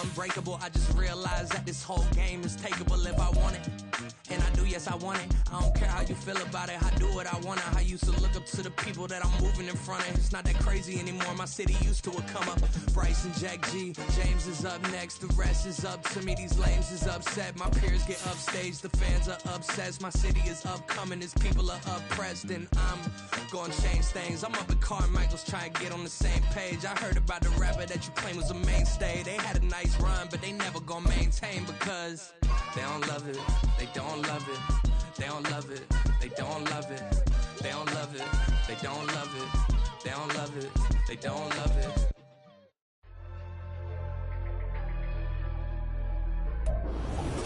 unbreakable. I just realized that this whole game is takeable if I want it. And I do, yes, I want it. I don't care how you feel about it. I do what I want. I used to look up to the people that I'm moving in front of. It's not that crazy anymore. My city used to it come up. Bryce and Jack G. James is up next. The rest is up to me. These lames is upset. My peers get upstaged. The fans are obsessed. My city is upcoming. His people are oppressed. And I'm going to change things. I'm up at Carmichael's trying to get on the same page. I heard about the rapper that you claim was a mainstay. They had a nice run, but they never gonna maintain because they don't love it. They don't love it. They don't love it. They don't love it. They don't love it. They don't love it. They don't love it. They don't love it.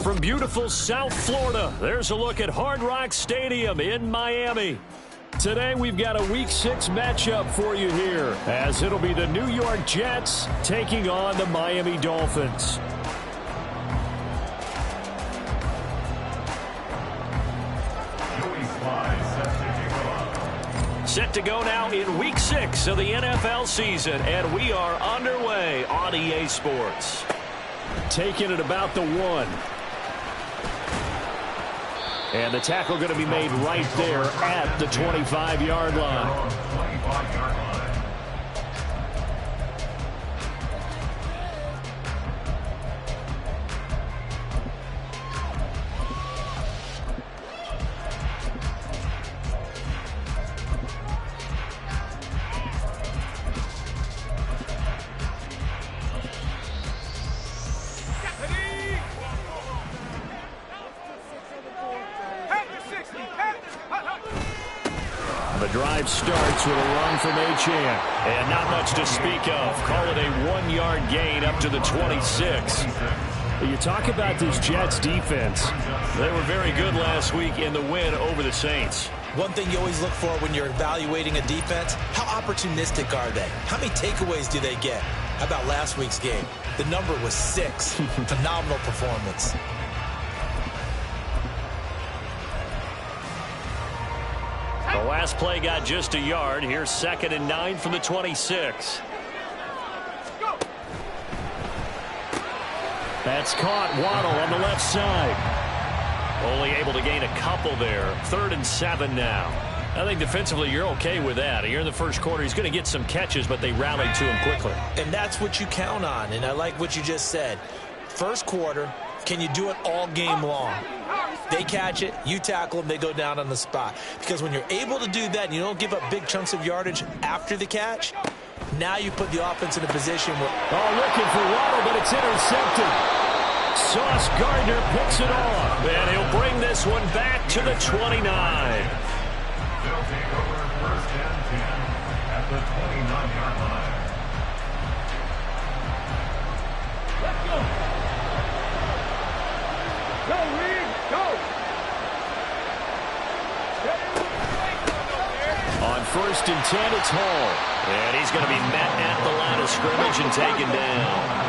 From beautiful South Florida, there's a look at Hard Rock Stadium in Miami. Today we've got a Week 6 matchup for you here, as it'll be the New York Jets taking on the Miami Dolphins. Set to go now in Week 6 of the NFL season, and we are underway on EA Sports. Taking it about the 1. And the tackle going to be made right there at the 25-yard line. The drive starts with a run from Achane. And not much to speak of. Call it a 1-yard gain up to the 26. You talk about this Jets defense. They were very good last week in the win over the Saints. One thing you always look for when you're evaluating a defense, how opportunistic are they? How many takeaways do they get? How about last week's game? The number was 6. Phenomenal performance. The last play got just a yard. Here's 2nd and 9 from the 26. That's caught. Waddle on the left side. Only able to gain a couple there. 3rd and 7 now. I think defensively you're okay with that. Here in the first quarter, he's going to get some catches, but they rallied to him quickly. And that's what you count on, and I like what you just said. First quarter, can you do it all game long? They catch it, you tackle them, they go down on the spot. Because when you're able to do that and you don't give up big chunks of yardage after the catch, now you put the offense in a position where... Oh, looking for Waddle, but it's intercepted. Sauce Gardner picks it off, and he'll bring this one back to the 29. They'll take over 1st and 10 at the 29-yard line. Let's go. Go, Reed, go. On 1st and 10, it's Hall. And he's going to be met at the line of scrimmage and taken down.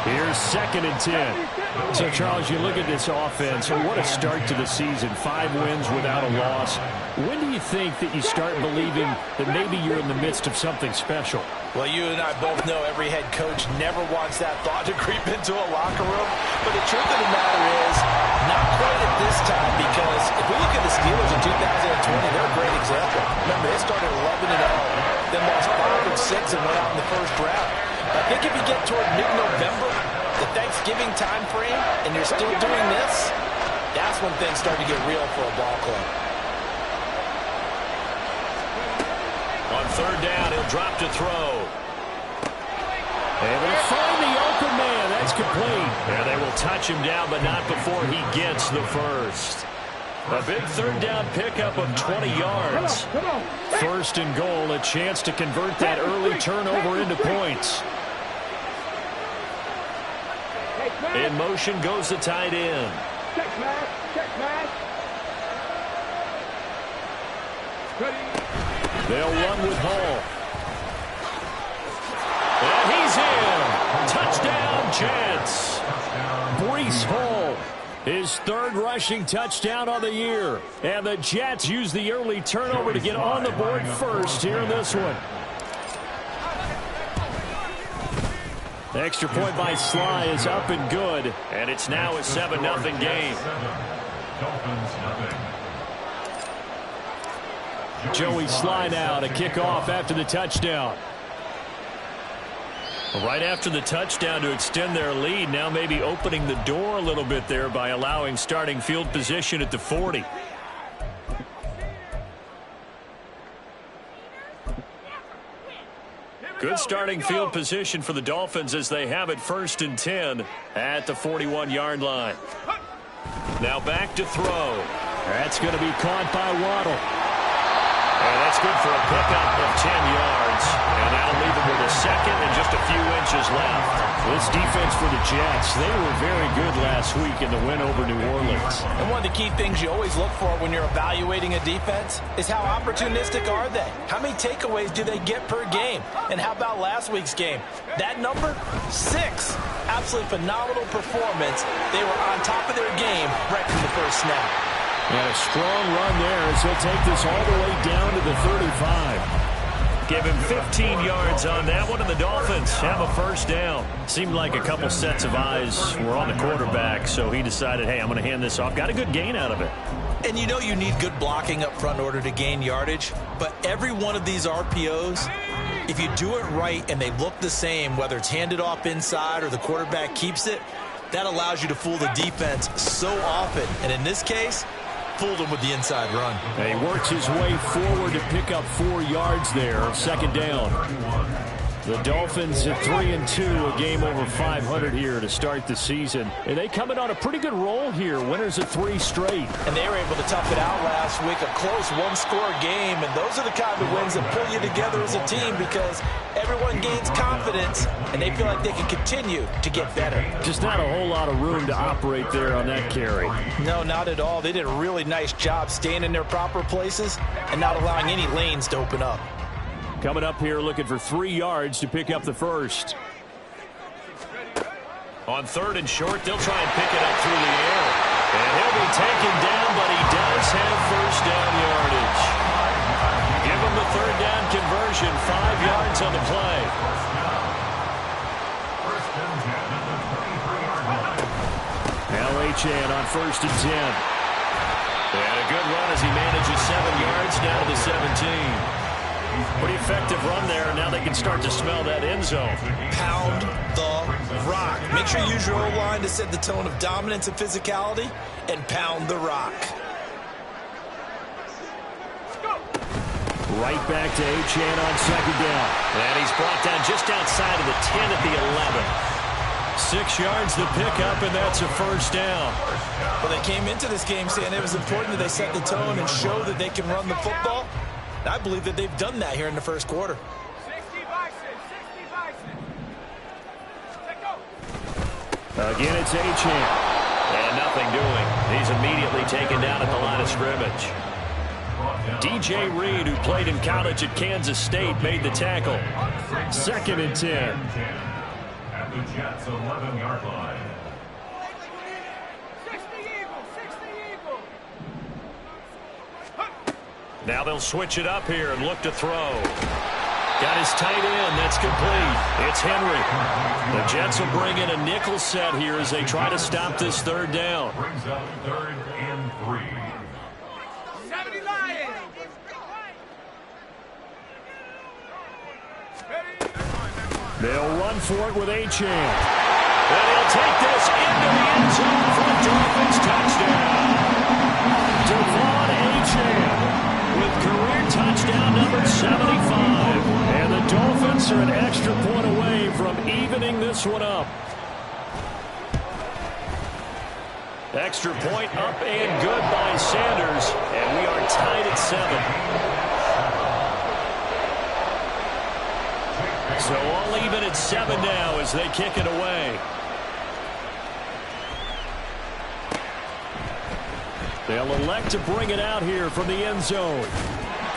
Here's 2nd and 10. So, Charles, you look at this offense, what a start to the season. 5 wins without a loss. When do you think that you start believing that maybe you're in the midst of something special? Well, you and I both know every head coach never wants that thought to creep into a locker room. But the truth of the matter is, not quite at this time, because if we look at the Steelers in 2020, they're a great example. Remember, they started 11-0, then lost 5 of 6 and went out in the first round. I think if you get toward mid-November, the Thanksgiving time frame, and you're still doing this, that's when things start to get real for a ball club. On 3rd down, he'll drop to throw. Able to find the open man. That's complete. And they will touch him down, but not before he gets the first. A big 3rd down pickup of 20 yards. 1st and goal, a chance to convert that early turnover into points. In motion goes the tight end. Check man. They'll run with Hall. And he's in. Touchdown, Jets. Breece Hall, his 3rd rushing touchdown of the year. And the Jets use the early turnover to get on the board first here in this one. Extra point by Sly is up and good, and it's now a 7-0 game. Joey Sly now to kick off after the touchdown. Right after the touchdown to extend their lead, now maybe opening the door a little bit there by allowing starting field position at the 40. Good starting field position for the Dolphins as they have it 1st and 10 at the 41-yard line. Now back to throw. That's going to be caught by Waddle. And that's good for a pickup of 10 yards. And that'll leave them with a second and just a few inches left. This defense for the Jets, they were very good last week in the win over New Orleans. And one of the key things you always look for when you're evaluating a defense is how opportunistic are they? How many takeaways do they get per game? And how about last week's game? That number, 6. Absolutely phenomenal performance. They were on top of their game right from the first snap. And a strong run there as he'll take this all the way down to the 35. Give him 15 yards on that one, and the Dolphins have a first down. Seemed like a couple sets of eyes were on the quarterback, so he decided, hey, I'm going to hand this off. Got a good gain out of it. And you know you need good blocking up front in order to gain yardage, but every one of these RPOs, if you do it right and they look the same, whether it's handed off inside or the quarterback keeps it, that allows you to fool the defense so often. And in this case, fooled him with the inside run. And he works his way forward to pick up 4 yards there, 2nd down. The Dolphins at 3-2, a game over 500 here to start the season. And they come in on a pretty good roll here, winners of 3 straight. And they were able to tough it out last week, a close one-score game. And those are the kind of wins that pull you together as a team because everyone gains confidence and they feel like they can continue to get better. Just not a whole lot of room to operate there on that carry. No, not at all. They did a really nice job staying in their proper places and not allowing any lanes to open up. Coming up here looking for 3 yards to pick up the first. On 3rd and short, they'll try and pick it up through the air. And he'll be taken down, but he does have first down yardage. Give him the 3rd down conversion, 5 yards on the play. Now Achane on 1st and 10. And a good run as he manages 7 yards down to the 17. Pretty effective run there. Now they can start to smell that end zone. Pound the rock. Make sure you use your O-line to set the tone of dominance and physicality, and pound the rock. Right back to Achane on 2nd down. And he's brought down just outside of the 10 at the 11. 6 yards to pick up, and that's a first down. Well, they came into this game saying it was important that they set the tone and show that they can run the football. I believe that they've done that here in the first quarter. 60 Bison, 60 Bison. Let go. Again, it's Achane. And nothing doing. He's immediately taken down at the line of scrimmage. DJ Reed, who played in college at Kansas State, made the tackle. 2nd and 10. At the Jets' 11-yard line. 60 Eagle, 60 Eagle. Now they'll switch it up here and look to throw. Got his tight end. That's complete. It's Henry. The Jets will bring in a nickel set here as they try to stop this 3rd down. Brings up 3rd and 3. 70 Lions. They'll run for it with Achane. And he'll take this into the end zone for a Dolphins touchdown. Devon Achane with career touchdown number 75. And the Dolphins are an extra point away from evening this one up. Extra point up and good by Sanders. And we are tied at 7. So all even at 7 now as they kick it away. They'll elect to bring it out here from the end zone.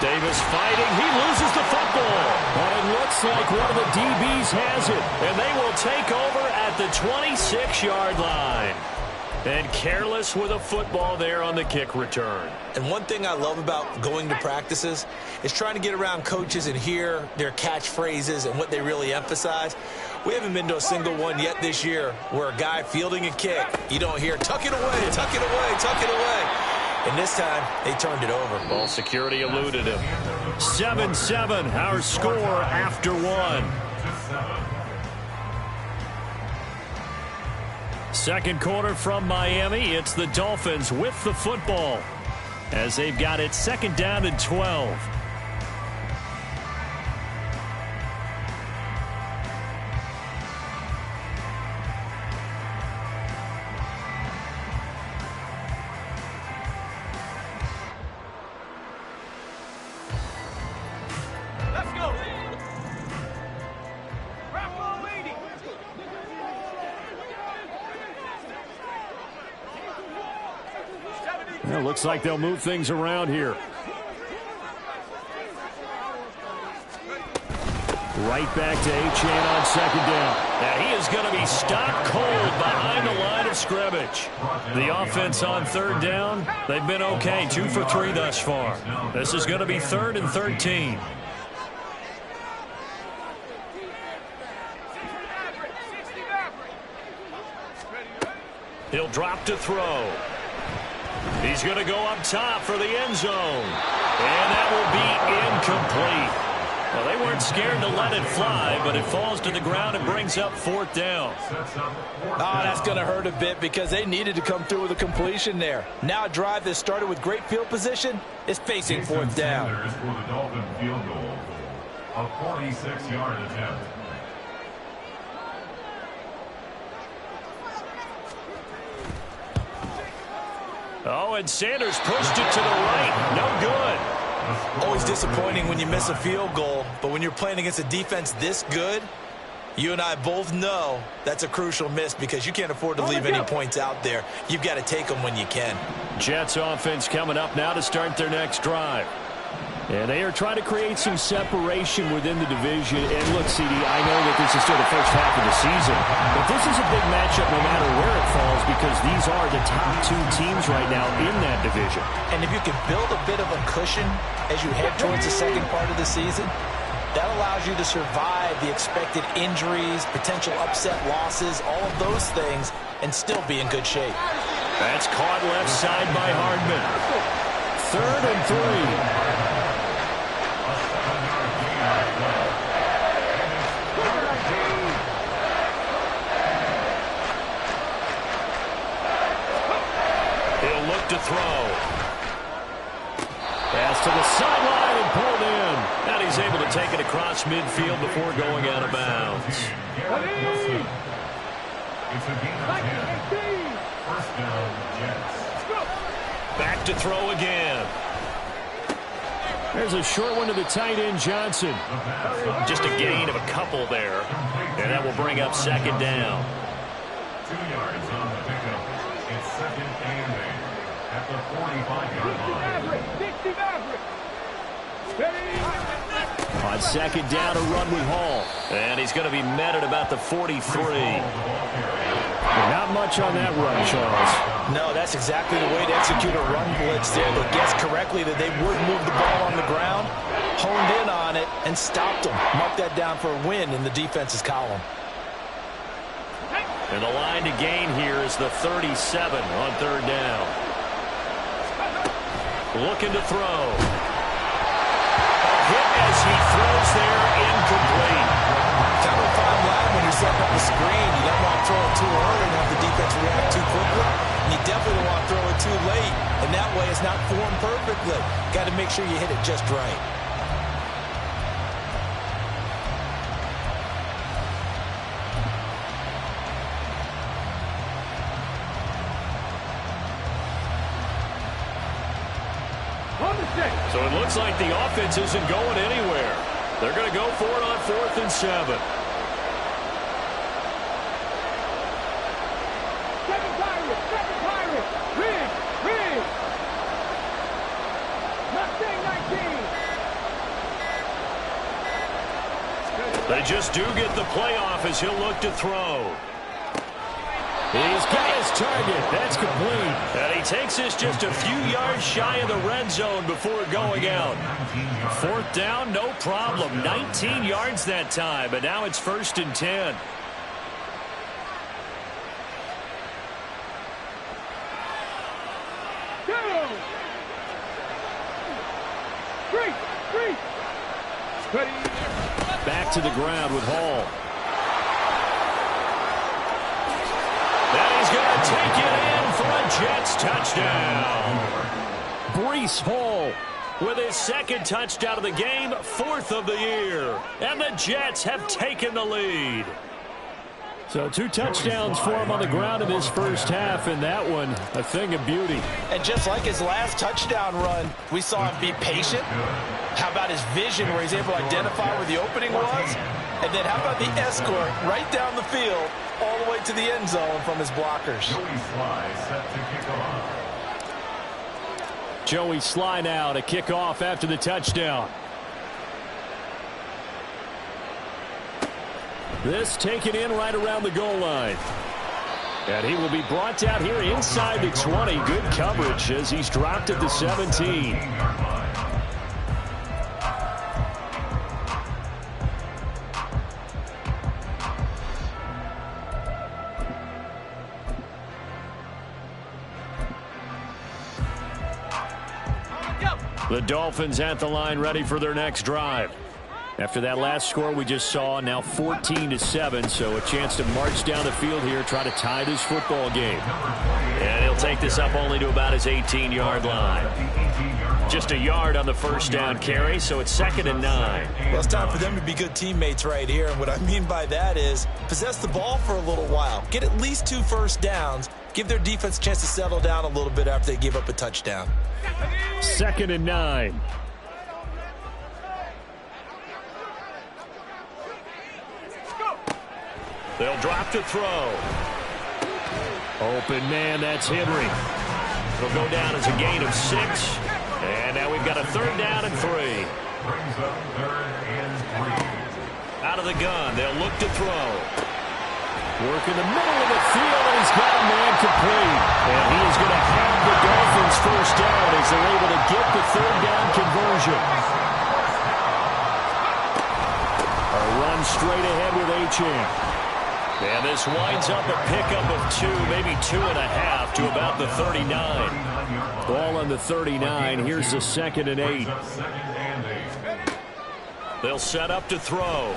Davis fighting. He loses the football. But it looks like one of the DBs has it. And they will take over at the 26-yard line. And careless with a football there on the kick return. And one thing I love about going to practices is trying to get around coaches and hear their catchphrases and what they really emphasize. We haven't been to a single one yet this year where a guy fielding a kick, you don't hear, tuck it away, tuck it away, tuck it away. And this time, they turned it over. Ball security eluded him. 7-7, our score after one. Second quarter from Miami. It's the Dolphins with the football as they've got it 2nd down and 12. Let's go. Grapple leading. Well, looks like they'll move things around here. Right back to Achane on 2nd down. Now he is going to be stopped cold behind the line of scrimmage. The offense on 3rd down, they've been okay, 2 for 3 thus far. This is going to be 3rd and 13. He'll drop to throw. He's going to go up top for the end zone. And that will be incomplete. Well, they weren't scared to let it fly, but it falls to the ground and brings up 4th down. Oh, that's going to hurt a bit because they needed to come through with a completion there. Now a drive that started with great field position is facing 4th down. For the Dolphin field goal, a 46-yard attempt. Oh, and Sanders pushed it to the right. No good. Always disappointing when you miss a field goal, but when you're playing against a defense this good, you and I both know that's a crucial miss because you can't afford to leave any points out there. You've got to take them when you can. Jets offense coming up now to start their next drive. And they are trying to create some separation within the division. And look, CD, I know that this is still the first half of the season, but this is a big matchup no matter where it falls because these are the top 2 teams right now in that division. And if you can build a bit of a cushion as you head towards the second part of the season, that allows you to survive the expected injuries, potential upset losses, all of those things, and still be in good shape. That's caught left side by Hardman. 3rd and 3. He'll look to throw. Pass to the sideline and pulled in. And he's able to take it across midfield before going out of bounds. It's a gain of 10. First down, Jets. Back to throw again. There's a short one to the tight end, Johnson. Just a gain of a couple there. And that will bring up 2nd down. 2 yards on the pickup. It's 2nd and 8 at the 45-yard line. On 2nd down, a run with Hall. And he's going to be met at about the 43. Not much on that run, Charles. No, that's exactly the way to execute a run blitz there. They guessed correctly that they would move the ball on the ground, honed in on it, and stopped them. Mark that down for a win in the defense's column. And the line to gain here is the 37 on 3rd down. Looking to throw. A hit as he throws there, incomplete. Kind of a fine line when you're setting up the screen. You don't want to throw it too early and have the defense react too quickly. And you definitely don't want to throw it too late. And that way it's not formed perfectly. Got to make sure you hit it just right. So it looks like the offense isn't going anywhere. They're going to go for it on 4th and 7. They just do get the playoff as he'll look to throw. He's got his target. That's complete. And he takes this just a few yards shy of the red zone before going out. Fourth down, no problem. 19 yards that time, but now it's 1st and 10. Back to the ground with Hall. And he's going to take it in for a Jets touchdown. Breece Hall with his 2nd touchdown of the game, 4th of the year. And the Jets have taken the lead. So 2 touchdowns for him on the ground in this first half, and that one a thing of beauty. And just like his last touchdown run, we saw him be patient. How about his vision where he's able to identify where the opening was? And then how about the escort right down the field all the way to the end zone from his blockers? Joey Sly set to kick off. Joey Sly now to kick off after the touchdown. This taken in right around the goal line. And he will be brought down here inside the 20. Good coverage as he's dropped at the 17. The Dolphins at the line ready for their next drive. After that last score we just saw, now 14-7, so a chance to march down the field here, try to tie this football game. And he'll take this up only to about his 18-yard line. Just a yard on the first down carry, so it's 2nd and 9. Well, it's time for them to be good teammates right here, and what I mean by that is possess the ball for a little while, get at least 2 first downs, give their defense a chance to settle down a little bit after they give up a touchdown. 2nd and 9. They'll drop to throw. Open man, that's Henry. It'll go down as a gain of 6. And now we've got a 3rd down and 3. Brings up 3rd and 3. Out of the gun, they'll look to throw. Work in the middle of the field, and he's got a man complete. And he is going to have the Dolphins first down as they're able to get the 3rd down conversion. A run straight ahead with Achane. And this winds up a pickup of 2, maybe 2.5 to about the 39. Ball on the 39. Here's the 2nd and 8. They'll set up to throw.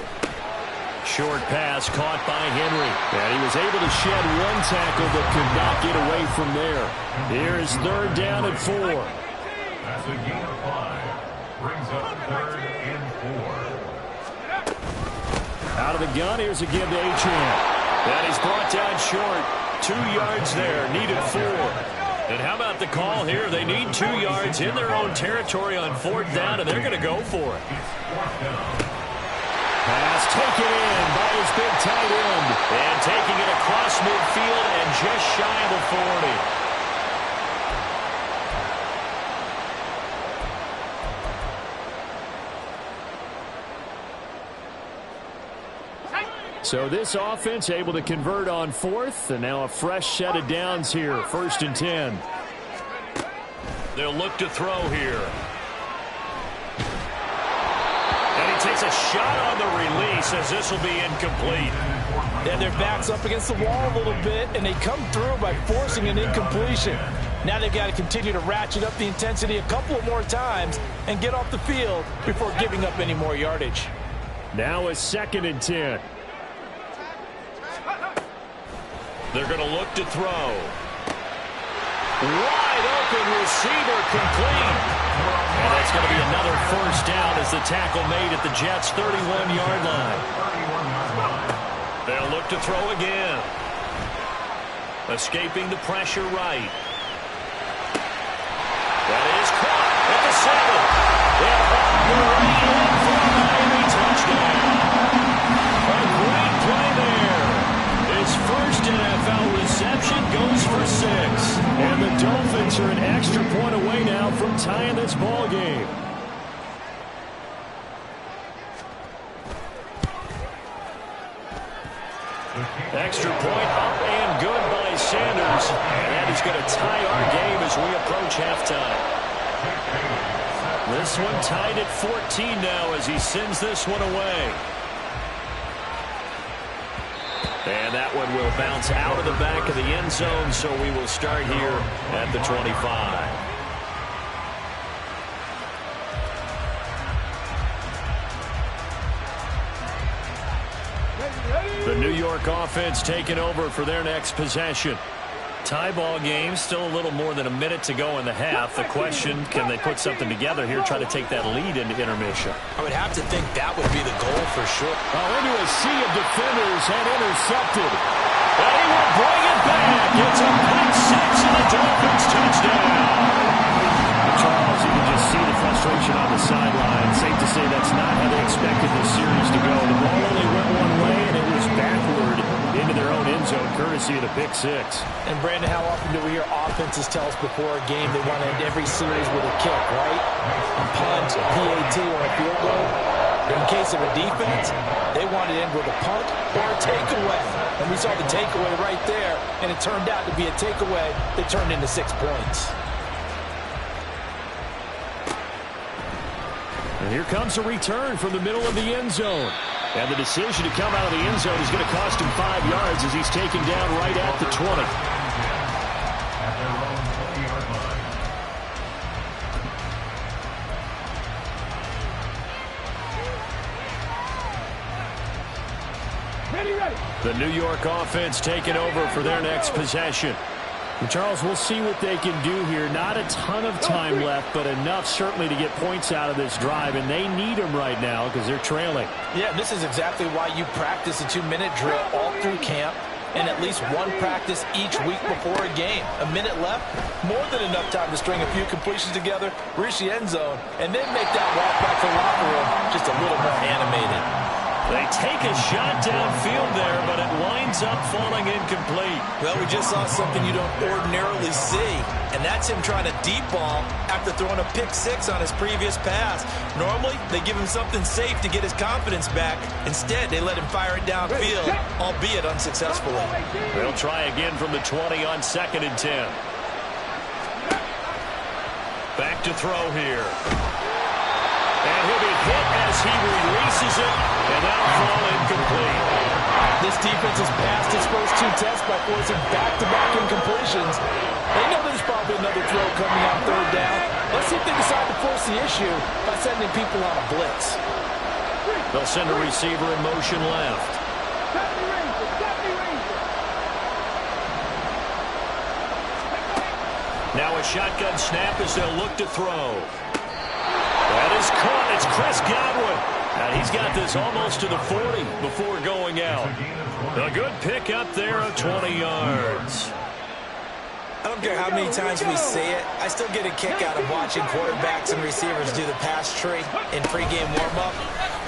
Short pass caught by Henry. And he was able to shed 1 tackle but could not get away from there. Here's 3rd down and 4. That's a gain of 5. Brings up 3rd and 4. Out of the gun, here's a give to Achane. And he's brought down short. 2 yards there, needed 4. And how about the call here? They need 2 yards in their own territory on 4th down, and they're going to go for it. Pass taken in by his big tight end. And taking it across midfield and just shy of the 40. So this offense able to convert on 4th, and now a fresh set of downs here, 1st and 10. They'll look to throw here. And he takes a shot on the release as this will be incomplete. And their back's up against the wall a little bit, and they come through by forcing an incompletion. Now they've got to continue to ratchet up the intensity a couple of more times and get off the field before giving up any more yardage. Now a 2nd and 10. They're going to look to throw. Wide open receiver complete. And that's going to be another first down as the tackle made at the Jets' 31-yard line. They'll look to throw again. Escaping the pressure right. That is caught at the 7. And on the way in for a Miami touchdown. A great play there. His first NFL reception goes for 6. And the Dolphins are an extra point away now from tying this ball game. Extra point up and good by is going to tie our game as we approach halftime. This one tied at 14 now as he sends this one away. And that one will bounce out of the back of the end zone, so we will start here at the 25. The New York offense taking over for their next possession. Tie ball game, still a little more than a minute to go in the half. The question, can they put something together here, try to take that lead into intermission? I would have to think that would be the goal for sure. Into a sea of defenders and intercepted. And he will bring it back. It's a pick six and a Dolphins touchdown. Charles, you can just see the frustration on the sideline. Safe to say that's not how they expected this series to go. The ball only went one way, and it was backward into their own end zone, courtesy of the pick six. And, Brandon, how often do we hear offenses tell us before a game they want to end every series with a kick, right? A punt, a PAT, or a field goal. In case of a defense, they want to end with a punt or a takeaway. And we saw the takeaway right there, and it turned out to be a takeaway that turned into 6 points. And here comes a return from the middle of the end zone. And the decision to come out of the end zone is going to cost him 5 yards as he's taken down right at the 20. At their own 20-yard line. Ready. The New York offense taking over for their next possession. And Charles, we'll see what they can do here. Not a ton of time left, but enough certainly to get points out of this drive, and they need them right now because they're trailing. Yeah, this is exactly why you practice a 2-minute drill all through camp and at least one practice each week before a game. A minute left, more than enough time to string a few completions together, reach the end zone, and then make that walk back to the locker room just a little more animated. They take a shot downfield there, but it winds up falling incomplete. Well, we just saw something you don't ordinarily see, and that's him trying to deep ball after throwing a pick six on his previous pass. Normally, they give him something safe to get his confidence back. Instead, they let him fire it downfield, albeit unsuccessfully. They'll try again from the 20 on 2nd and 10. Back to throw here. And he'll be hit as he releases it, and that'll fall incomplete. This defense has passed its first 2 tests by forcing back-to-back incompletions. They know there's probably another throw coming on 3rd down. Let's see if they decide to force the issue by sending people on a blitz. They'll send a receiver in motion left. Now a shotgun snap as they'll look to throw. That is caught. It's Chris Godwin. And he's got this almost to the 40 before going out. A good pick up there of 20 yards. I don't care how many times we see it, I still get a kick out of watching quarterbacks and receivers do the pass tree in pregame warm-up.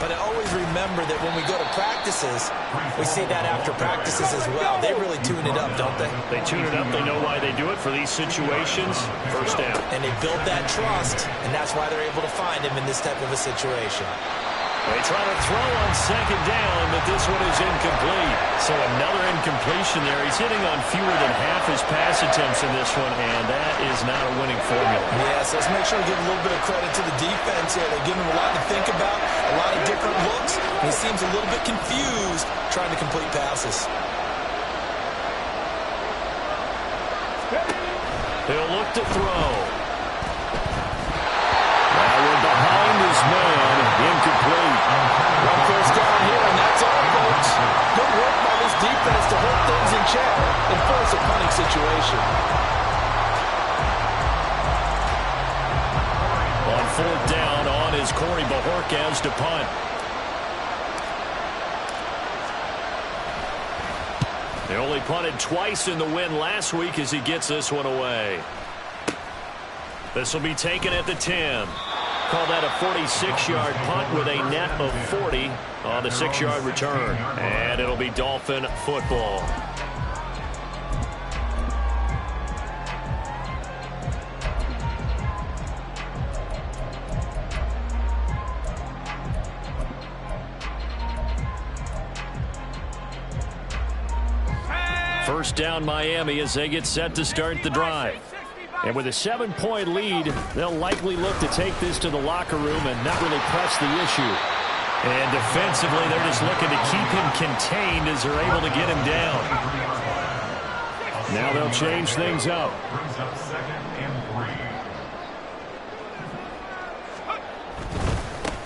But I always remember that when we go to practices, we see that after practices as well. They really tune it up, don't they? They tune it up. They know why they do it for these situations. First down. And they build that trust, and that's why they're able to find him in this type of a situation. They try to throw on 2nd down, but this one is incomplete. So another incompletion there. He's hitting on fewer than half his pass attempts in this one, and that is not a winning formula. Yes, let's make sure to give a little bit of credit to the defense here. They're giving him a lot to think about, a lot of different looks, and he seems a little bit confused trying to complete passes. He'll look to throw. Now we're behind his man. Incomplete. One first down here, and that's all, folks. Good work by this defense to hold things in check and force a punting situation. On 4th down, on is Corey Bojorquez to punt. They only punted twice in the win last week as he gets this one away. This will be taken at the 10. Call that a 46-yard punt with a net of 40 on the 6-yard return. And it'll be Dolphin football. First down Miami as they get set to start the drive. And with a 7-point lead, they'll likely look to take this to the locker room and not really press the issue. And defensively, they're just looking to keep him contained as they're able to get him down. Now they'll change things up. Brings up 2nd and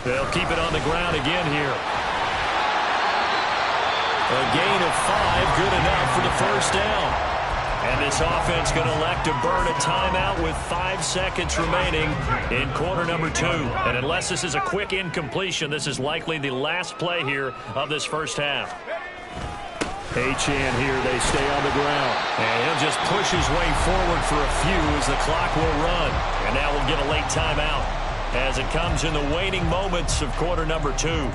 3. They'll keep it on the ground again here. A gain of 5, good enough for the first down. And this offense going to elect to burn a timeout with 5 seconds remaining in quarter number 2. And unless this is a quick incompletion, this is likely the last play here of this first half. Achane here, they stay on the ground. And he'll just push his way forward for a few as the clock will run. And now we'll get a late timeout as it comes in the waning moments of quarter number 2.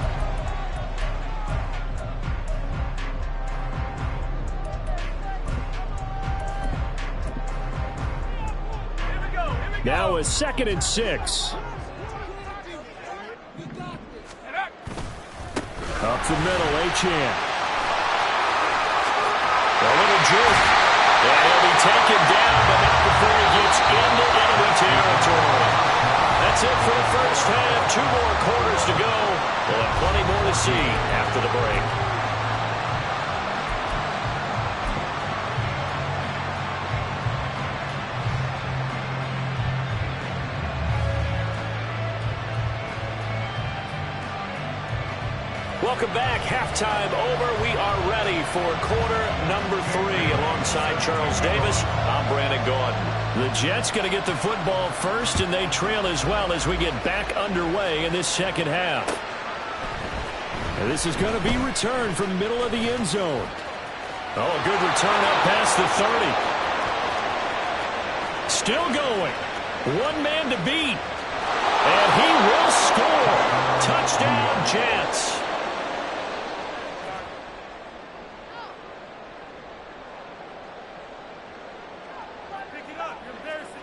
Now a 2nd and 6. Up the middle, Achane. A little juke. And he'll be taken down, but not before he gets into enemy territory. That's it for the first half. 2 more quarters to go. We'll have plenty more to see after the break. Welcome back. Halftime over. We are ready for quarter number 3. Alongside Charles Davis, I'm Brandon Gaudin. The Jets going to get the football first, and they trail as well as we get back underway in this second half. And this is going to be returned from the middle of the end zone. Oh, a good return up past the 30. Still going. 1 man to beat. And he will score. Touchdown, Jets.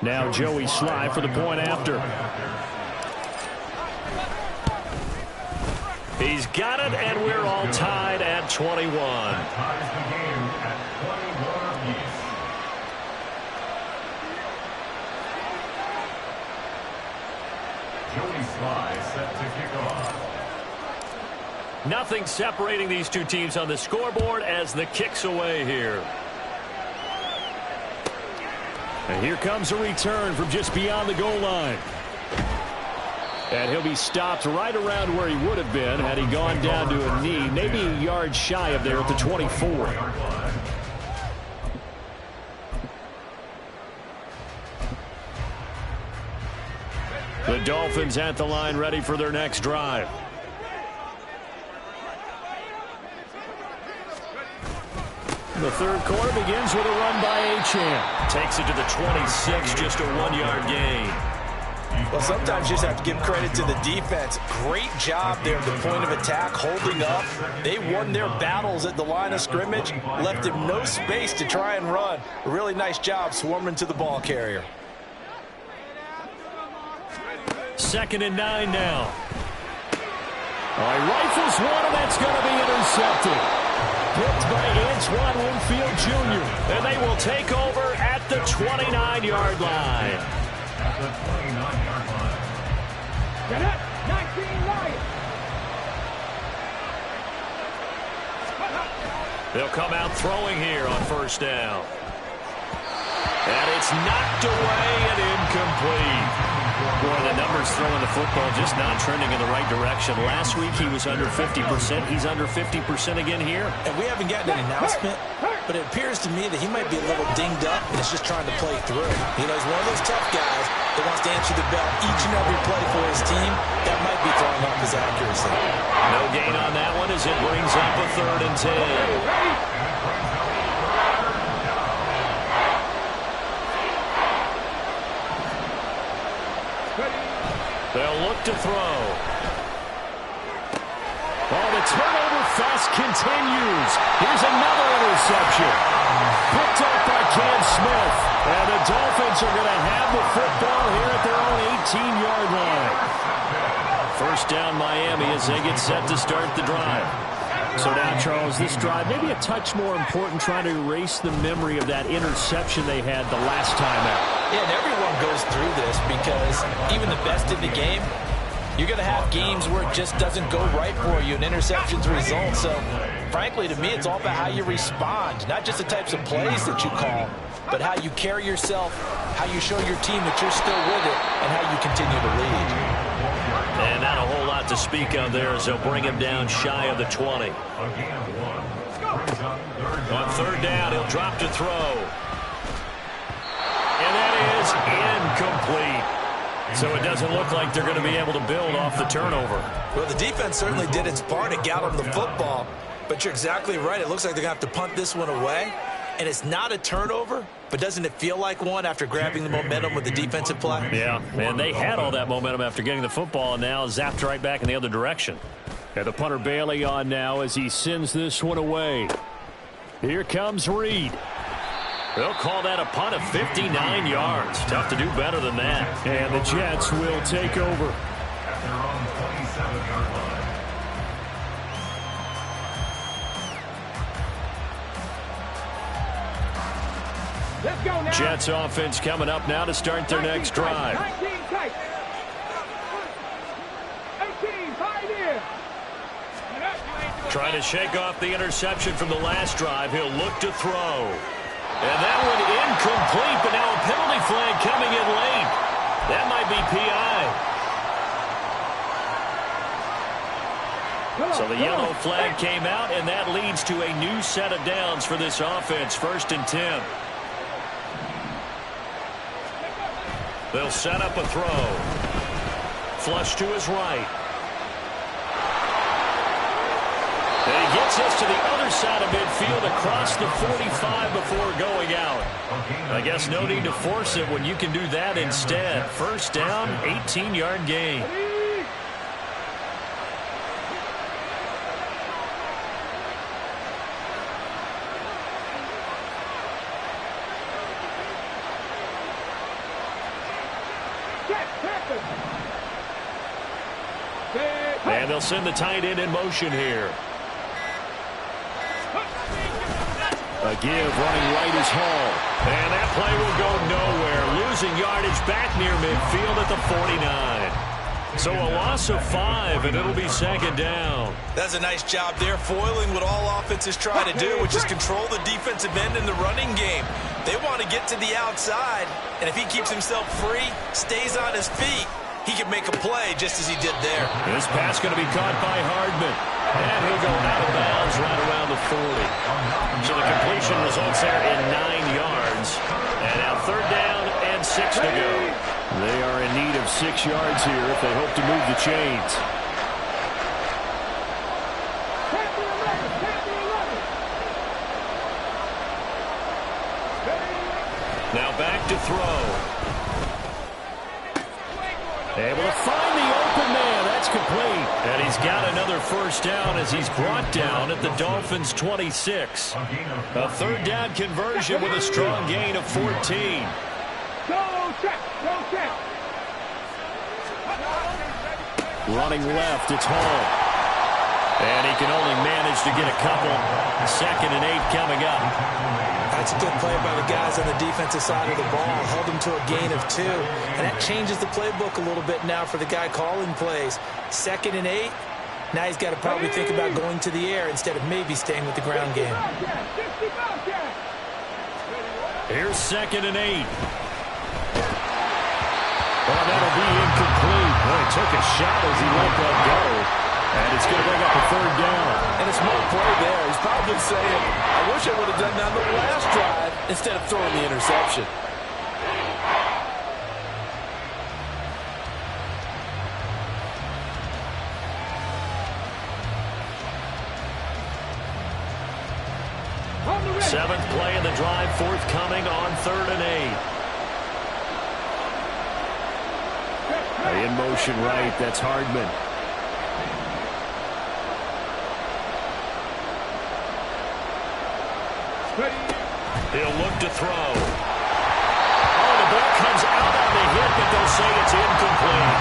Now Joey Sly for the point after. He's got it, and we're all tied at 21. Ties the game at 21 apiece. Joey Sly set to kick off. Nothing separating these two teams on the scoreboard as the kick's away here. And here comes a return from just beyond the goal line. And he'll be stopped right around where he would have been had he gone down to a knee, maybe a yard shy of there at the 24. The Dolphins at the line ready for their next drive. The third quarter begins with a run by Achane. Takes it to the 26, just a 1-yard gain. Well, sometimes you just have to give credit to the defense. Great job there at the point of attack, holding up. They won their battles at the line of scrimmage, left him no space to try and run. A really nice job swarming to the ball carrier. 2nd and 9 now. All right, rifles one, and that's going to be intercepted. Picked by Antoine Winfield Jr. And they will take over at the 29-yard line. At the 29-yard line. Get up, 19 Lions. They'll come out throwing here on first down. And it's knocked away and incomplete. Boy, the numbers throwing the football just not trending in the right direction. Last week he was under 50%. He's under 50% again here. And we haven't gotten an announcement, but it appears to me that he might be a little dinged up and is just trying to play through. You know, he's one of those tough guys that wants to answer the bell each and every play for his team. That might be throwing off his accuracy. No gain on that one as it brings up a 3rd and 10. They'll look to throw. Oh, the turnover fest continues. Here's another interception. Picked up by Cam Smith. And the Dolphins are going to have the football here at their own 18-yard line. First down Miami as they get set to start the drive. So now, Charles, this drive maybe a touch more important, trying to erase the memory of that interception they had the last time out. Yeah, and everyone goes through this because even the best in the game, you're going to have games where it just doesn't go right for you, and interceptions result. So, frankly, to me, it's all about how you respond, not just the types of plays that you call, but how you carry yourself, how you show your team that you're still with it, and how you continue to lead. And not a whole lot to speak of there as they'll bring him down shy of the 20. On third down, he'll drop to throw. And that is incomplete. So it doesn't look like they're going to be able to build off the turnover. Well, the defense certainly did its part. It got them the football. But you're exactly right. It looks like they're going to have to punt this one away. And it's not a turnover, but doesn't it feel like one after grabbing the momentum with the defensive play? Yeah, and they had all that momentum after getting the football, and now zapped right back in the other direction. And the punter Bailey on now as he sends this one away. Here comes Reed. They'll call that a punt of 59 yards. Tough to do better than that. And the Jets will take over. At their own 27-yard line. Let's go now. Jets offense coming up now to start their next drive. 19 tight. 18, pioneer. Trying to shake off the interception from the last drive. He'll look to throw. And that one incomplete, but now a penalty flag coming in late. That might be PI. So the yellow flag came out, and that leads to a new set of downs for this offense. 1st and 10. They'll set up a throw. Flush to his right. And he gets us to the other side of midfield across the 45 before going out. I guess no need to force it when you can do that instead. 1st down, 18-yard gain. And they'll send the tight end in motion here. A give running right is Hall. And that play will go nowhere. Losing yardage back near midfield at the 49. So a loss of 5, and it'll be 2nd down. That's a nice job there, foiling what all offenses try to do, which is control the defensive end in the running game. They want to get to the outside, and if he keeps himself free, stays on his feet, he can make a play just as he did there. This pass going to be caught by Hardman. And he'll go out of bounds right around the 40. So the completion results there in 9 yards. And now 3rd down and 6 to go. They are in need of 6 yards here if they hope to move the chains. Now back to throw. Able to find the open man. That's complete. And he's got another 1st down as he's brought down at the Dolphins' 26. A 3rd down conversion with a strong gain of 14. Go check. Running left, it's Hall. And he can only manage to get a couple. 2nd and 8 coming up. That's a good play by the guys on the defensive side of the ball. Held him to a gain of 2. And that changes the playbook a little bit now for the guy calling plays. 2nd and 8. Now he's got to probably think about going to the air instead of maybe staying with the ground game. Here's 2nd and 8. Well, that'll be incomplete. Boy, he took a shot as he let that go. And it's going to bring up a 3rd down. And a small play there. He's probably saying, I wish I would have done that on the last drive instead of throwing the interception. Seventh play of the drive forthcoming on 3rd and 8. In motion right, that's Hardman. He'll look to throw. Oh, the ball comes out on the hit, but they'll say it's incomplete.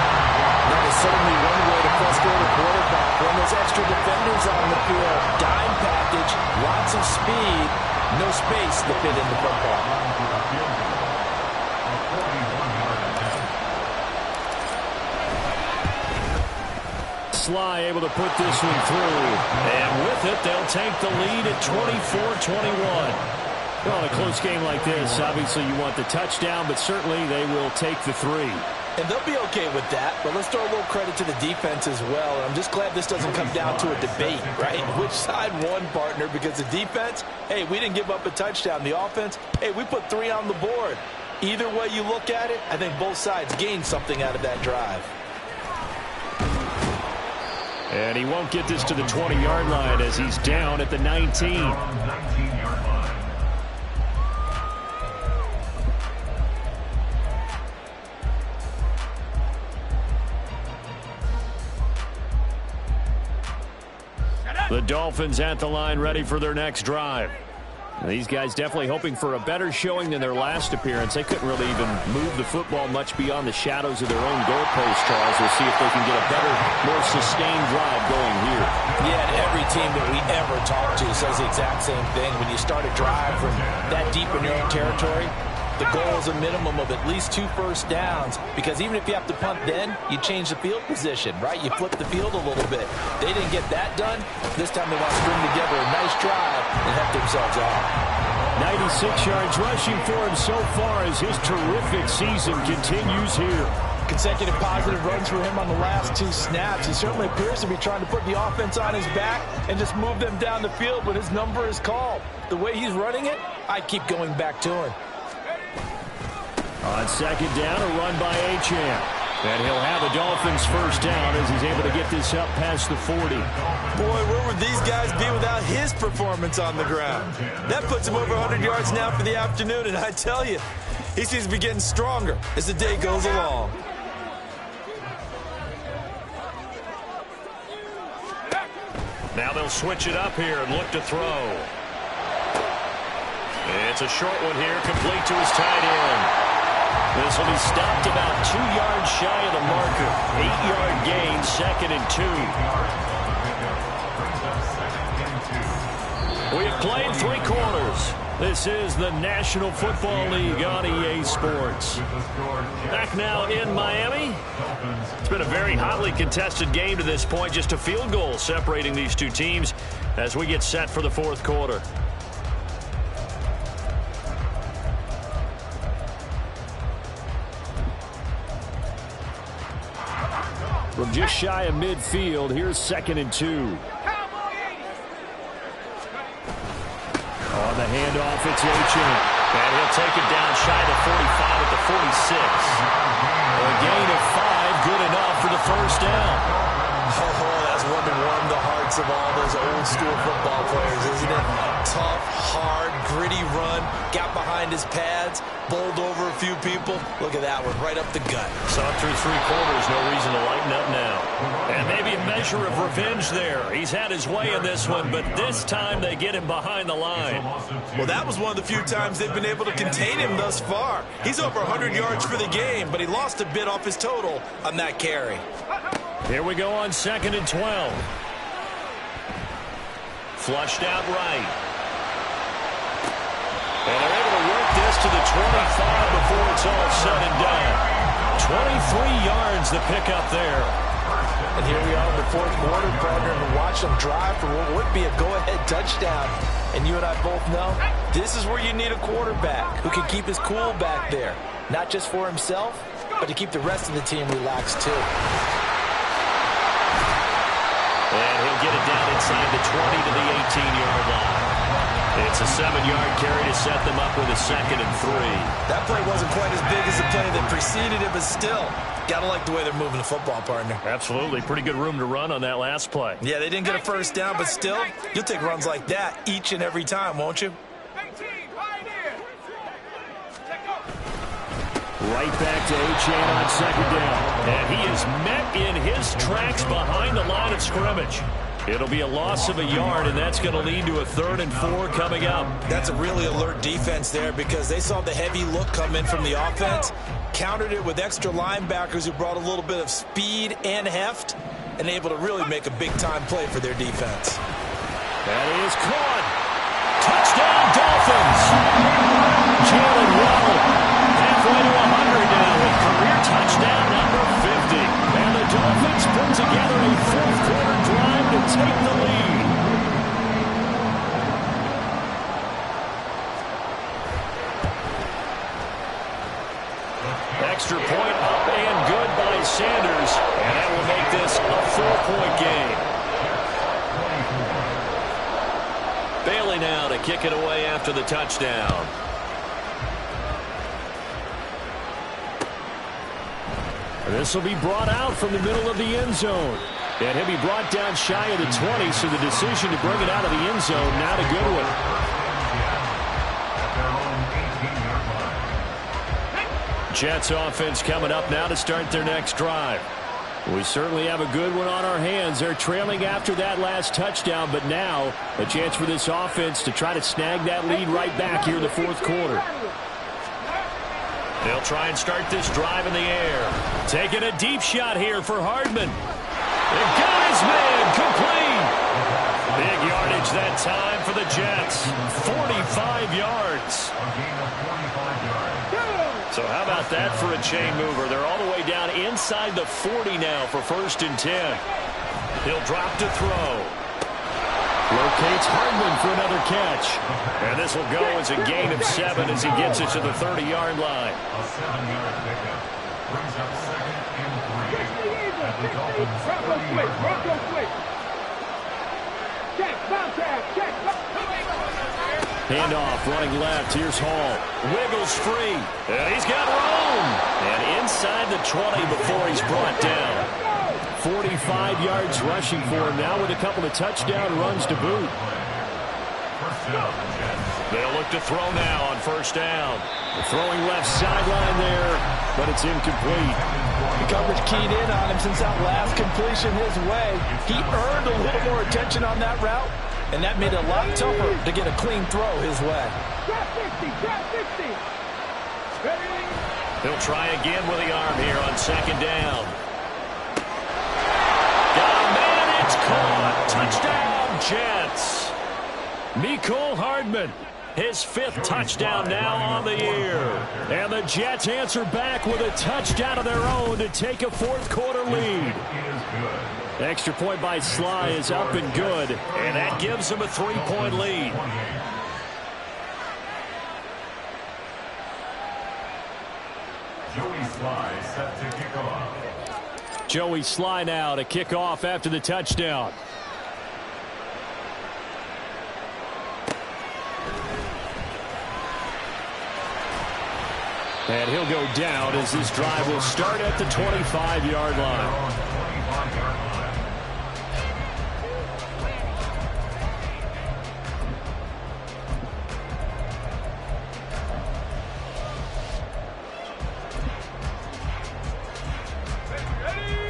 Number is certainly one way to frustrate a quarterback. When there's extra defenders on the field, dime package, lots of speed, no space to fit in the football. Sly able to put this one through. And with it, they'll take the lead at 24-21. Well, in a close game like this, obviously you want the touchdown, but certainly they will take the 3. And they'll be okay with that, but let's throw a little credit to the defense as well. And I'm just glad this doesn't come down to a debate, right? Which side won, partner? Because the defense, hey, we didn't give up a touchdown. The offense, hey, we put 3 on the board. Either way you look at it, I think both sides gained something out of that drive. And he won't get this to the 20-yard line as he's down at the 19. 19-yard line. The Dolphins at the line ready for their next drive. These guys definitely hoping for a better showing than their last appearance. They couldn't really even move the football much beyond the shadows of their own goalpost, Charles. We'll see if they can get a better, more sustained drive going here. Yeah, and every team that we ever talk to says the exact same thing. When you start a drive from that deep in your own territory, the goal is a minimum of at least 2 first downs, because even if you have to punt then, you change the field position, right? You flip the field a little bit. They didn't get that done. This time they want to string together a nice drive and help themselves out. 96 yards rushing for him so far as his terrific season continues here. Consecutive positive runs for him on the last 2 snaps. He certainly appears to be trying to put the offense on his back and just move them down the field when his number is called. The way he's running it, I keep going back to him. On second down, a run by Achane. And he'll have the Dolphins first down as he's able to get this up past the 40. Boy, where would these guys be without his performance on the ground? That puts him over 100 yards now for the afternoon, and I tell you, he seems to be getting stronger as the day goes along. Now they'll switch it up here and look to throw. It's a short one here, complete to his tight end. This will be stopped about 2 yards shy of the marker. 8-yard gain, 2nd and 2. We have played 3 quarters. This is the National Football League on EA Sports. Back now in Miami. It's been a very hotly contested game to this point. Just a field goal separating these 2 teams as we get set for the 4th quarter. From just shy of midfield, here's 2nd and 2. On the handoff, it's Achane. And he'll take it down shy of the 45 at the 46. A gain of 5, good enough for the first down. Oh, that's one to warm the hearts of all those old school football players, isn't it? Tough, hard, gritty run, got behind his pads, bowled over a few people. Look at that one, right up the gut. Saw through 3 quarters, no reason to lighten up now. And maybe a measure of revenge there. He's had his way in this one, but this time they get him behind the line. Well, that was one of the few times they've been able to contain him thus far. He's over 100 yards for the game, but he lost a bit off his total on that carry. Here we go on 2nd and 12. Flushed out right. And they're able to work this to the 25 before it's all said and done. 23 yards the pickup there. And here we are in the 4th quarter, partner, and watch them drive for what would be a go-ahead touchdown. And you and I both know this is where you need a quarterback who can keep his cool back there. Not just for himself, but to keep the rest of the team relaxed too. And he'll get it down inside the 20 to the 18-yard line. It's a 7-yard carry to set them up with a 2nd and 3. That play wasn't quite as big as the play that preceded it, but still, gotta like the way they're moving the football, partner. Absolutely. Pretty good room to run on that last play. Yeah, they didn't get a first down, but still, you'll take runs like that each and every time, won't you? Right back to Achane on 2nd down. And he is met in his tracks behind the line of scrimmage. It'll be a loss of a yard, and that's going to lead to a 3rd and 4 coming up. That's a really alert defense there because they saw the heavy look come in from the offense. countered it with extra linebackers who brought a little bit of speed and heft and able to really make a big-time play for their defense. That is caught. Touchdown, Dolphins. Jalen Waddle halfway to 100 now with career touchdown number 50. And the Dolphins put together a fourth-quarter drive to take the lead. Extra point up and good by Sanders. And that will make this a 4-point game. Bailey now to kick it away after the touchdown. This will be brought out from the middle of the end zone. And he'll be brought down shy of the 20, so the decision to bring it out of the end zone, not a good one. Jets offense coming up now to start their next drive. We certainly have a good one on our hands. They're trailing after that last touchdown, but now a chance for this offense to try to snag that lead right back here in the fourth quarter. They'll try and start this drive in the air. Taking a deep shot here for Hardman. They got his man complete. Big yardage that time for the Jets. 45 yards. So how about that for a chain mover? They're all the way down inside the 40 now for 1st and 10. He'll drop to throw. Locates Hardman for another catch. And this will go as a gain of 7 as he gets it to the 30-yard line. A 7-yard pickup brings up 2nd and 3 at the Dolphins' 30-yard line. Handoff running left. Here's Hall. Wiggles free. And he's got room. And inside the 20 before he's brought down. 45 yards rushing for him now with a couple of touchdown runs to boot. They'll look to throw now on 1st down. Throwing left sideline there, but it's incomplete. The coverage keyed in on him since that last completion his way. He earned a little more attention on that route, and that made it a lot tougher to get a clean throw his way. He'll try again with the arm here on 2nd down. Got a man, it's caught. Touchdown, Jets. Mecole Hardman, his 5th touchdown now on the year. And the Jets answer back with a touchdown of their own to take a fourth-quarter lead. Extra point by Sly is up and good, and that gives them a 3-point lead. Joey Sly set to kick off. Joey Sly now to kick off after the touchdown. And he'll go down as this drive will start at the 25-yard line.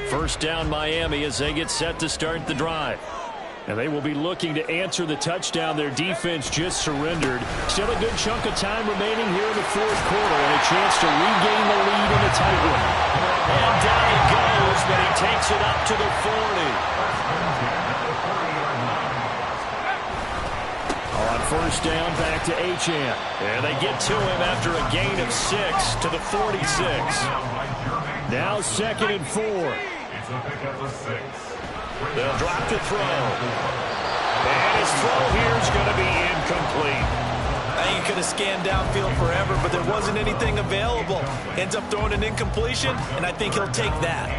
First down Miami as they get set to start the drive. And they will be looking to answer the touchdown their defense just surrendered. Still a good chunk of time remaining here in the fourth quarter and a chance to regain the lead in a tight one. And down he goes, but he takes it up to the 40. On 1st down, back to Achane. And they get to him after a gain of 6 to the 46. Now 2nd and 4. It's a pickup of 6. They'll drop to throw. And his throw here is going to be incomplete. I think he could have scanned downfield forever, but there wasn't anything available. Ends up throwing an incompletion, and I think he'll take that.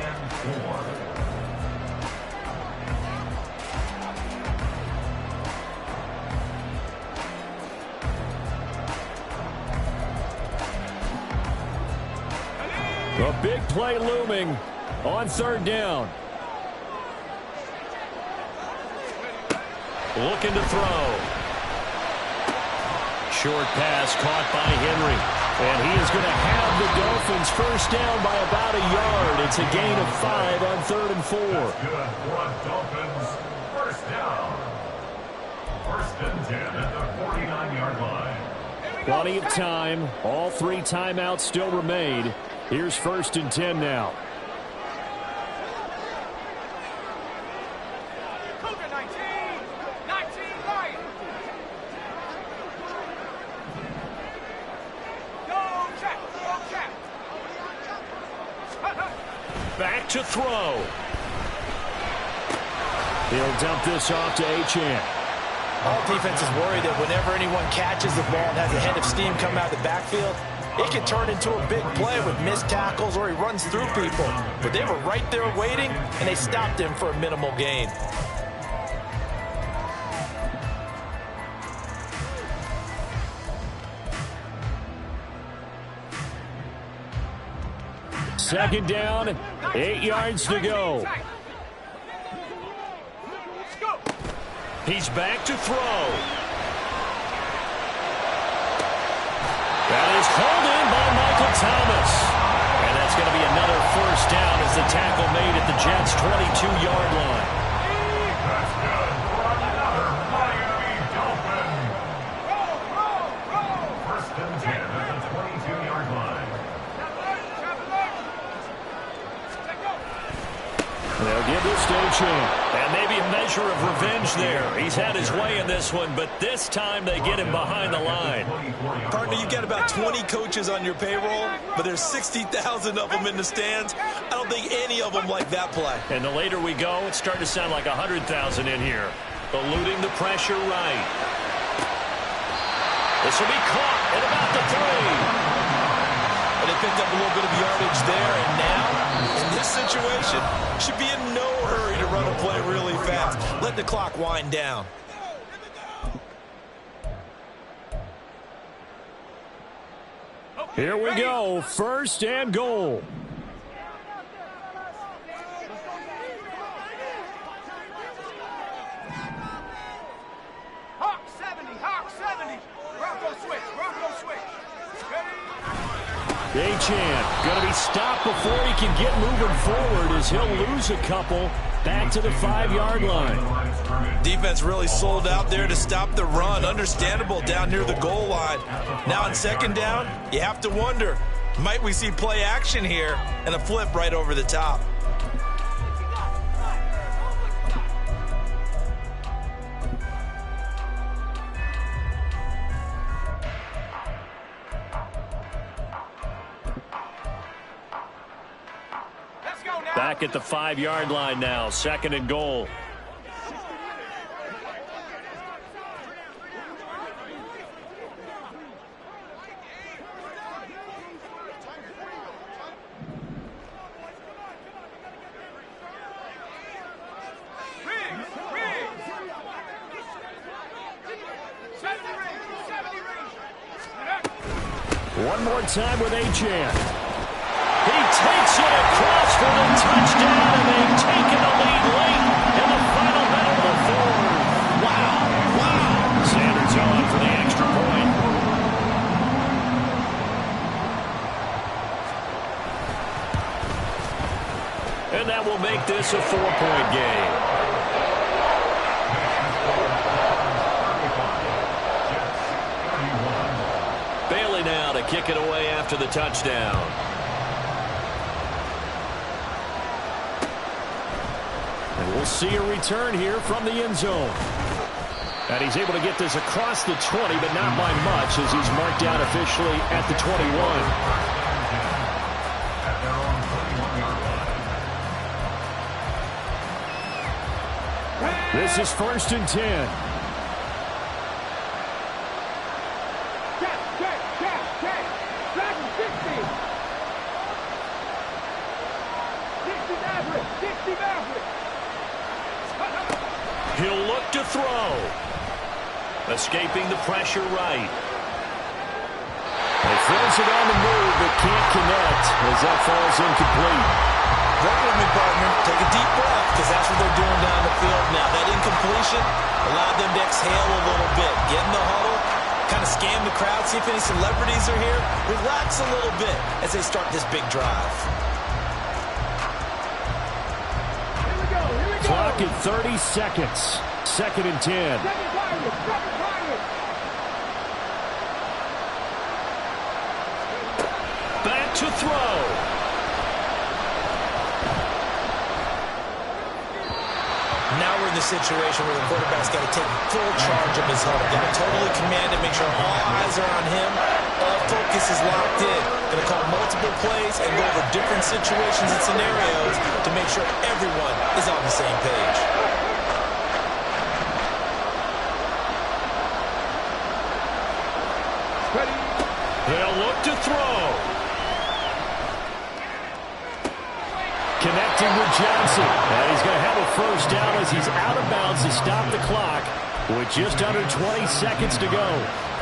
A big play looming on 3rd down. Looking to throw. Short pass caught by Henry. And he is going to have the Dolphins 1st down by about a yard. It's a gain of 5 on 3rd and 4. That's good for Dolphins. 1st down. 1st and 10 at the 49-yard line. Plenty of time. All 3 timeouts still remain. Here's 1st and 10 now. Cougar 19. 19 right. Go check. Go check. Back to throw. He'll dump this off to Achane. All defense is worried that whenever anyone catches the ball and has a head of steam come out of the backfield, it can turn into a big play with missed tackles or he runs through people. But they were right there waiting, and they stopped him for a minimal gain. Second down, 8 yards to go. He's back to throw. That is hauled in by Michael Thomas. And that's going to be another 1st down as the tackle made at the Jets' 22-yard line. That's good for another Miami Dolphin. 1st and 10 at the 22-yard line. They'll give this to Achane. And maybe a measure of revenge there. He's had his way in this one, but this time they get him behind the line. Partner, you got about 20 coaches on your payroll, but there's 60,000 of them in the stands. I don't think any of them like that play. And the later we go, it's starting to sound like 100,000 in here. Eluding the pressure right. This will be caught at about the 3. And they picked up a little bit of yardage there, and now, in this situation, should be in no hurry to run a play really fast. Let the clock wind down. Here we go, 1st and goal. Hawk 70. Hawk 70. Bronco switch. Bronco switch. Achane going to be stopped before he can get moving forward as he'll lose a couple back to the 5-yard line. Defense really sold out there to stop the run. Understandable down near the goal line. Now on 2nd down, you have to wonder, might we see play action here and a flip right over the top? Back at the 5-yard line now, 2nd and goal. One more time with Achane. He takes it across for the touchdown, and they've taken the lead late in the final minute of the 4th. Wow. Sanders on for the extra point. And that will make this a 4-point game. Bailey now to kick it away after the touchdown. And we'll see a return here from the end zone. And he's able to get this across the 20, but not by much as he's marked down officially at the 21. This is 1st and 10. He'll look to throw. Escaping the pressure right. He throws it on the move, but can't connect as that falls incomplete. Work with me, partner. Take a deep breath, because that's what they're doing down the field now. That incompletion allowed them to exhale a little bit. Get in the huddle, kind of scan the crowd, see if any celebrities are here. Relax a little bit as they start this big drive. Clock at 30 seconds. 2nd and 10. Back to throw. situation where the quarterback's got to take full charge of his huddle. Got to totally command it, make sure all eyes are on him. All focus is locked in. Going to call multiple plays and go over different situations and scenarios to make sure everyone is on the same page. They'll look to throw. Connecting with Johnson. And he's going to have a first down as he's out of bounds to stop the clock with just under 20 seconds to go.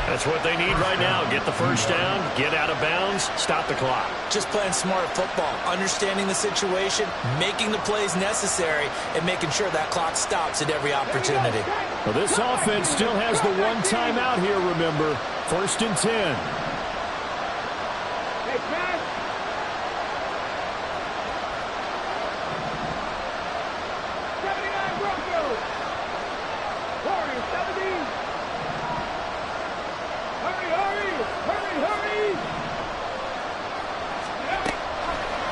That's what they need right now. Get the first down, get out of bounds, stop the clock. Just playing smart football, understanding the situation, making the plays necessary, and making sure that clock stops at every opportunity. Well, this offense still has the one timeout here, remember. 1st and 10.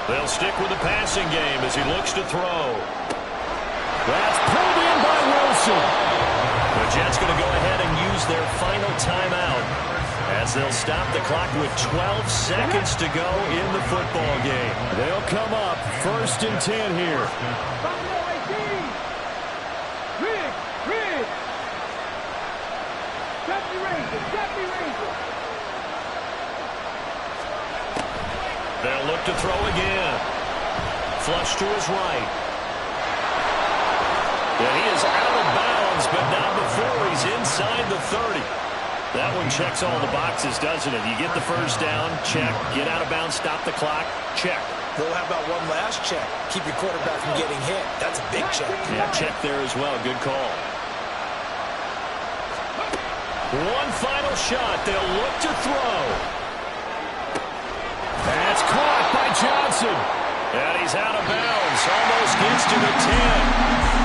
They'll stick with the passing game as he looks to throw. That's pulled in by Wilson. The Jets going to go ahead and use their final timeout as they'll stop the clock with 12 seconds to go in the football game. They'll come up 1st and 10 here. They'll look to throw again. Flush to his right. And he is out of bounds, but not before he's inside the 30. That one checks all the boxes, doesn't it? You get the first down, check. Get out of bounds, stop the clock, check. Well, how about one last check? Keep your quarterback from getting hit. That's a big check. Yeah, check there as well. Good call. One final shot. They'll look to throw. That's caught by Johnson. And he's out of bounds. Almost gets to the 10.